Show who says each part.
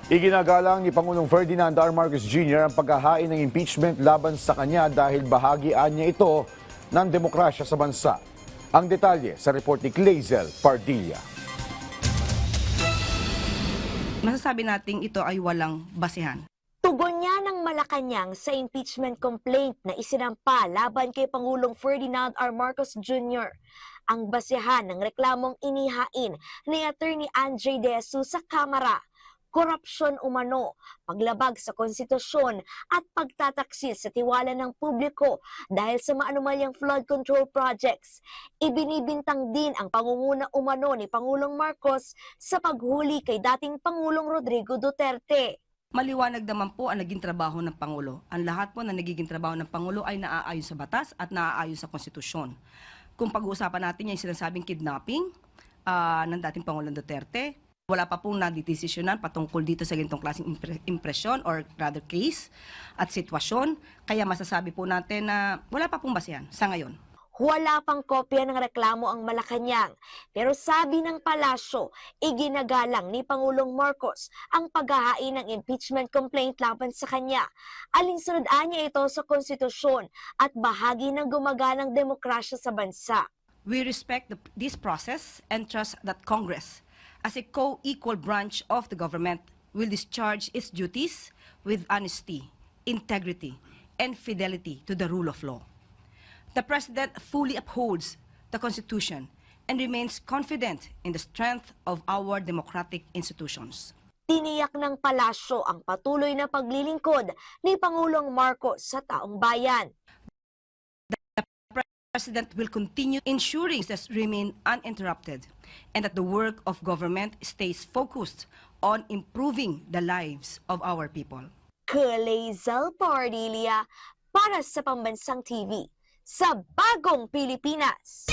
Speaker 1: Iginagalang ni Pangulong Ferdinand R. Marcos Jr. ang paghahain ng impeachment laban sa kanya dahil bahagian niya ito ng demokrasya sa bansa. Ang detalye sa report ni Clazel Pardilla.
Speaker 2: Masasabi nating ito ay walang basehan.
Speaker 3: Tugon niya ng Malacanang sa impeachment complaint na isinampa laban kay Pangulong Ferdinand R. Marcos Jr. Ang basehan ng reklamong inihain ni Attorney Andre De Jesus sa Kamara, korupsyon umano, paglabag sa konstitusyon at pagtataksil sa tiwala ng publiko dahil sa maanumalyang flood control projects. Ibinibintang din ang pangunguna umano ni Pangulong Marcos sa paghuli kay dating Pangulong Rodrigo Duterte.
Speaker 2: Maliwanag naman po ang naging trabaho ng Pangulo. Ang lahat po na nagiging trabaho ng Pangulo ay naaayon sa batas at naaayon sa konstitusyon. Kung pag-uusapan natin yung sinasabing kidnapping ng dating Pangulong Duterte, wala pa pong nadidesisyonan patungkol dito sa ganitong klaseng impresyon or rather case at sitwasyon. Kaya masasabi po natin na wala pa pong basehan sa ngayon.
Speaker 3: Wala pang kopya ng reklamo ang Malacanang, pero sabi ng palasyo, iginagalang ni Pangulong Marcos ang paghahain ng impeachment complaint laban sa kanya. Alinsunod niya ito sa konstitusyon at bahagi ng gumaganang demokrasya sa bansa.
Speaker 2: We respect this process and trust that Congress, as a co-equal branch of the government, will discharge its duties with honesty, integrity, and fidelity to the rule of law. The President fully upholds the Constitution and remains confident in the strength of our democratic institutions.
Speaker 3: Tiniyak ng palasyo ang patuloy na paglilingkod ni Pangulong Marcos sa taong bayan.
Speaker 2: The President will continue ensuring that remain uninterrupted and that the work of government stays focused on improving the lives of our people.
Speaker 3: Clazel Pardilla para sa Pambansang TV sa Bagong Pilipinas.